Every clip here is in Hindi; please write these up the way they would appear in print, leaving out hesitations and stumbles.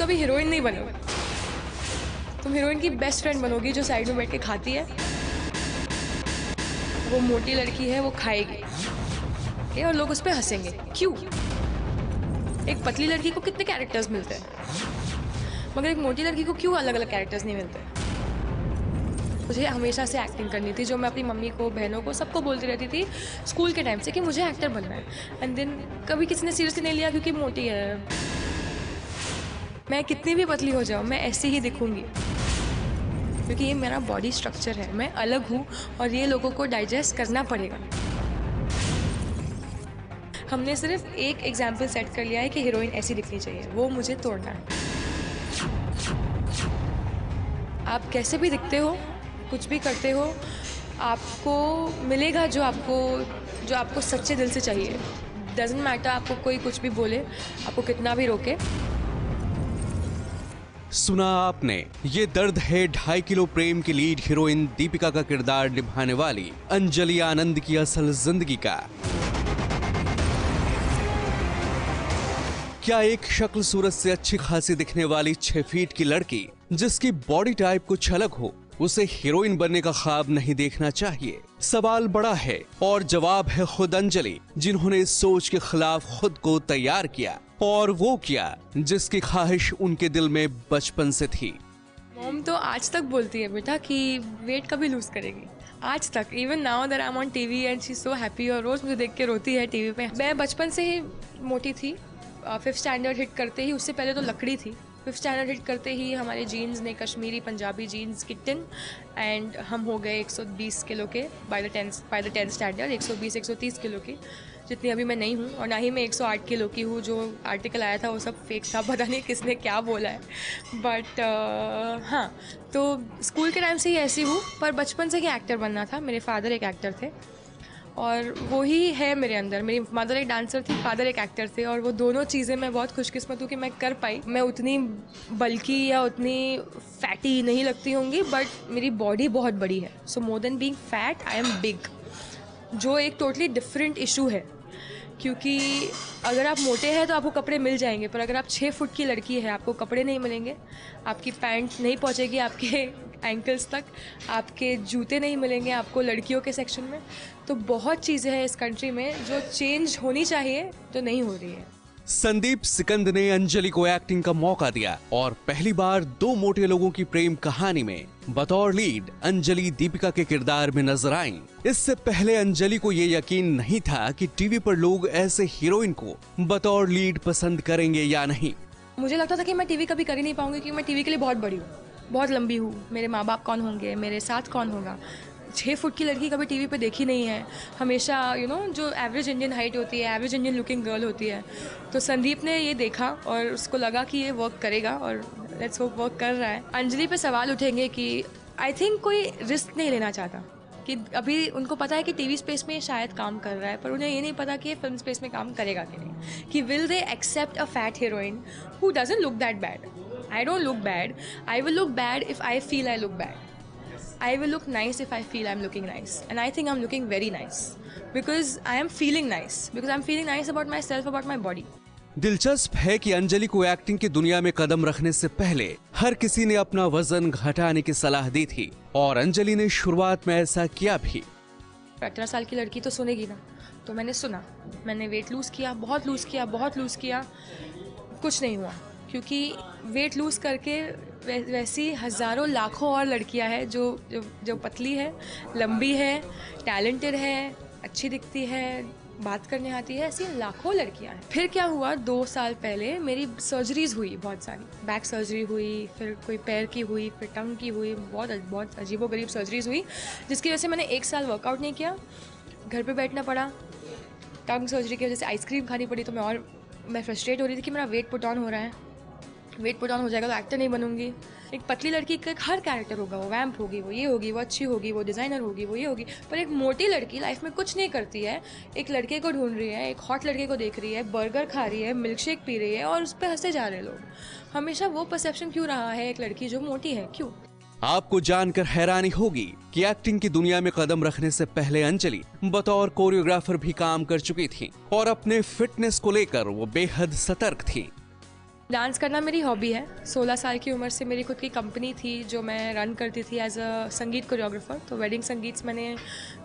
कभी हीरोइन नहीं बनोगे, तुम हीरोइन की बेस्ट फ्रेंड बनोगी जो साइड में बैठ के खाती है। वो मोटी लड़की है, वो खाएगी okay? और लोग उस पर हंसेंगे। क्यों? एक पतली लड़की को कितने कैरेक्टर्स मिलते हैं, मगर एक मोटी लड़की को क्यों अलग अलग कैरेक्टर्स नहीं मिलते? मुझे हमेशा से एक्टिंग करनी थी, जो मैं अपनी मम्मी को, बहनों को, सबको बोलती रहती थी स्कूल के टाइम से कि मुझे एक्टर बनना है। एंड देन कभी किसी ने सीरियसली नहीं लिया क्योंकि मोटी है। मैं कितनी भी पतली हो जाऊँ, मैं ऐसे ही दिखूंगी क्योंकि ये मेरा बॉडी स्ट्रक्चर है, मैं अलग हूँ और ये लोगों को डाइजेस्ट करना पड़ेगा। हमने सिर्फ एक एग्जाम्पल सेट कर लिया है कि हीरोइन ऐसी दिखनी चाहिए, वो मुझे तोड़ना है। आप कैसे भी दिखते हो, कुछ भी करते हो, आपको मिलेगा जो आपको सच्चे दिल से चाहिए। डजंट मैटर आपको कोई कुछ भी बोले, आपको कितना भी रोके। सुना आपने, ये दर्द है 2.5 किलो प्रेम की लीड हीरोइन दीपिका का किरदार निभाने वाली अंजलि आनंद की असल जिंदगी का। क्या एक शक्ल सूरत से अच्छी खासी दिखने वाली 6 फीट की लड़की जिसकी बॉडी टाइप कुछ अलग हो, उसे हीरोइन बनने का ख्वाब नहीं देखना चाहिए? सवाल बड़ा है और जवाब है खुद अंजलि, जिन्होंने इस सोच के खिलाफ खुद को तैयार किया, और वो किया जिसकी ख्वाहिश उनके दिल में बचपन से थी। मॉम तो आज तक बोलती है बेटा कि वेट कभी लूज करेगी, आज तक। Even now that I am on TV and she is so happy, और रोज मुझे देख के रोती है टीवी पे। मैं बचपन से ही मोटी थी, 5th स्टैंडर्ड हिट करते ही, उससे पहले तो लकड़ी थी। 5th स्टैंडर्ड हिट करते ही हमारे जीन्स ने कश्मीरी पंजाबी जीन्स किटन, एंड हम हो गए 120 किलो के by the 10th standard. 120-130 kilo की, जितनी अभी मैं नहीं हूँ, और ना ही मैं 108 किलो की हूँ। जो आर्टिकल आया था वो सब फेक था, पता नहीं किसने क्या बोला है। बट हाँ, तो स्कूल के टाइम से ही ऐसी हूँ, पर बचपन से ही एक्टर बनना था। मेरे फादर एक एक्टर थे और वो ही है मेरे अंदर। मेरी मदर एक डांसर थी, फादर एक एक्टर थे, और वो दोनों चीज़ें मैं बहुत खुशकिस्मत हूँ कि मैं कर पाई। मैं उतनी बल्की या उतनी फैटी नहीं लगती होंगी, बट मेरी बॉडी बहुत बड़ी है। So more than being fat, I am big, जो एक टोटली डिफरेंट इशू है। क्योंकि अगर आप मोटे हैं तो आपको कपड़े मिल जाएंगे, पर अगर आप 6 फुट की लड़की है, आपको कपड़े नहीं मिलेंगे, आपकी पैंट नहीं पहुंचेगी आपके एंकल्स तक, आपके जूते नहीं मिलेंगे आपको लड़कियों के सेक्शन में। तो बहुत चीज़ें हैं इस कंट्री में जो चेंज होनी चाहिए, जो नहीं हो रही है। संदीप सिकंद ने अंजलि को एक्टिंग का मौका दिया और पहली बार 2 मोटे लोगों की प्रेम कहानी में बतौर लीड अंजलि दीपिका के किरदार में नजर आईं। इससे पहले अंजलि को ये यकीन नहीं था कि टीवी पर लोग ऐसे हीरोइन को बतौर लीड पसंद करेंगे या नहीं। मुझे लगता था कि मैं टीवी कभी कर ही नहीं पाऊंगी, क्योंकि मैं टीवी के लिए बहुत बड़ी हूँ, बहुत लंबी हूँ। मेरे माँ बाप कौन होंगे, मेरे साथ कौन होगा? 6 फुट की लड़की कभी टीवी पे देखी नहीं है। हमेशा जो एवरेज इंडियन हाइट होती है, एवरेज इंडियन लुकिंग गर्ल होती है। तो संदीप ने ये देखा और उसको लगा कि ये वर्क करेगा, और लेट्स होप वर्क कर रहा है। अंजलि पे सवाल उठेंगे कि आई थिंक कोई रिस्क नहीं लेना चाहता, कि अभी उनको पता है कि टीवी स्पेस में शायद काम कर रहा है, पर उन्हें ये नहीं पता कि ये फिल्म स्पेस में काम करेगा कि नहीं। कि will they accept a fat heroine who doesn't look that bad? I don't look bad. I will look bad if I feel I look bad. I will look nice if I feel I'm looking nice. And I think I'm looking very nice. Because I am feeling nice. Because I'm feeling nice about myself, about my body. दिलचस्प है कि अंजलि को एक्टिंग की दुनिया में कदम रखने से पहले हर किसी ने अपना वजन घटाने की सलाह दी थी, और अंजलि ने शुरुआत में ऐसा किया भी। 18 साल की लड़की तो सुनेगी ना, तो मैंने सुना। मैंने वेट लूज़ किया, बहुत लूज़ किया, कुछ नहीं हुआ। क्योंकि वेट लूज़ करके वैसी हज़ारों लाखों और लड़कियां हैं जो पतली है, लंबी है, टैलेंटेड है, अच्छी दिखती है, बात करने आती है, ऐसी लाखों लड़कियां हैं। फिर क्या हुआ, 2 साल पहले मेरी सर्जरीज हुई, बहुत सारी। बैक सर्जरी हुई, फिर कोई पैर की हुई, फिर टंग की हुई, बहुत अजीबोगरीब सर्जरीज हुई, जिसकी वजह से मैंने 1 साल वर्कआउट नहीं किया, घर पे बैठना पड़ा। टंग सर्जरी की वजह से आइसक्रीम खानी पड़ी, तो मैं फ्रस्ट्रेट हो रही थी कि मेरा वेट पुट ऑन हो रहा है। वेट पुट ऑन हो जाएगा तो एक्टर नहीं बनूंगी। एक पतली लड़की का हर कैरेक्टर होगा, वो वैम्प होगी, वो ये होगी, वो अच्छी होगी, वो डिज़ाइनर होगी, वो ये होगी। पर एक मोटी लड़की लाइफ में कुछ नहीं करती है, एक लड़के को ढूंढ रही है, एक हॉट लड़के को देख रही है, बर्गर खा रही है, मिल्क शेक पी रही है, और उस पर हंसे जा रहे लोग। हमेशा वो परसेप्शन क्यों रहा है एक लड़की जो मोटी है, क्यों? आपको जानकर हैरानी होगी कि एक्टिंग की दुनिया में कदम रखने से पहले अंजलि बतौर कोरियोग्राफर भी काम कर चुकी थी, और अपने फिटनेस को लेकर वो बेहद सतर्क थी। डांस करना मेरी हॉबी है। 16 साल की उम्र से मेरी खुद की कंपनी थी जो मैं रन करती थी एज अ संगीत कोरियोग्राफर। तो वेडिंग संगीत्स मैंने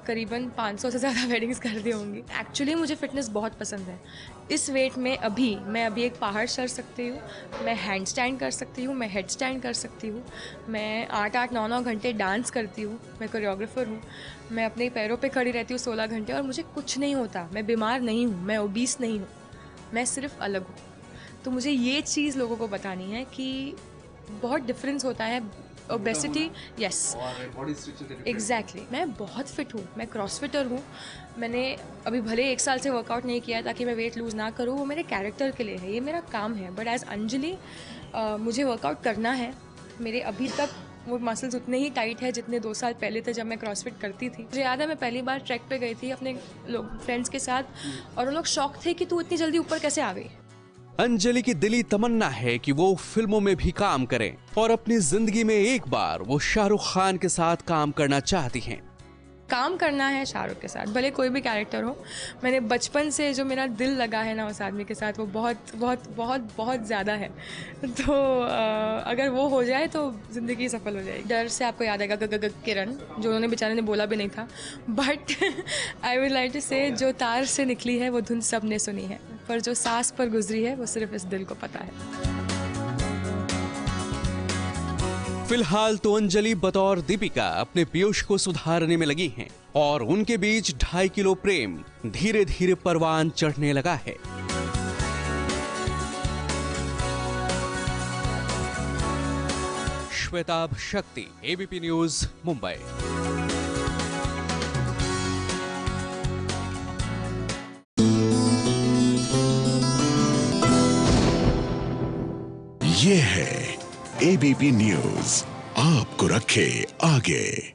करीबन 500 से ज़्यादा वेडिंग्स कर दी होंगी। एक्चुअली मुझे फ़िटनेस बहुत पसंद है। इस वेट में मैं अभी एक पहाड़ चढ़ सकती हूँ, मैं हैंड स्टैंड कर सकती हूँ, मैं हेड स्टैंड कर सकती हूँ, मैं 8-8, 9-9 घंटे डांस करती हूँ, मैं कोरियोग्राफर हूँ, मैं अपने पैरों पे खड़ी रहती हूँ 16 घंटे और मुझे कुछ नहीं होता। मैं बीमार नहीं हूँ, मैं ओबीस नहीं हूँ, मैं सिर्फ अलग हूँ। तो मुझे ये चीज़ लोगों को बतानी है कि बहुत डिफरेंस होता है ओबेसिटी। Yes, exactly. मैं बहुत फिट हूँ, मैं क्रॉसफिटर हूँ। मैंने अभी भले 1 साल से वर्कआउट नहीं किया है ताकि मैं वेट लूज़ ना करूँ, वो मेरे कैरेक्टर के लिए है, ये मेरा काम है। बट एज अंजलि मुझे वर्कआउट करना है। मेरे अभी तक वो मसल्स उतने ही टाइट है जितने 2 साल पहले थे जब मैं क्रॉसफिट करती थी। मुझे याद है मैं पहली बार ट्रैक पे गई थी अपने लोग फ्रेंड्स के साथ और वो लोग शॉक थे कि तू इतनी जल्दी ऊपर कैसे आ गई। अंजलि की दिली तमन्ना है कि वो फिल्मों में भी काम करें और अपनी जिंदगी में एक बार वो शाहरुख खान के साथ काम करना चाहती हैं। काम करना है शाहरुख के साथ, भले कोई भी कैरेक्टर हो। मैंने बचपन से जो मेरा दिल लगा है ना उस आदमी के साथ, वो बहुत बहुत बहुत बहुत ज़्यादा है। तो अगर वो हो जाए तो ज़िंदगी सफल हो जाएगी। डर से आपको याद आएगा किरण, जो उन्होंने बेचारे ने बोला भी नहीं था। But I would like to say जो तार से निकली है वो धुन सब ने सुनी है, पर जो सांस पर गुजरी है वो सिर्फ इस दिल को पता है। फिलहाल तो अंजलि बतौर दीपिका अपने पीयूष को सुधारने में लगी हैं और उनके बीच 2.5 किलो प्रेम धीरे धीरे परवान चढ़ने लगा है। श्वेताभ शक्ति, एबीपी न्यूज, मुंबई। ये है एबीपी न्यूज, आपको रखे आगे।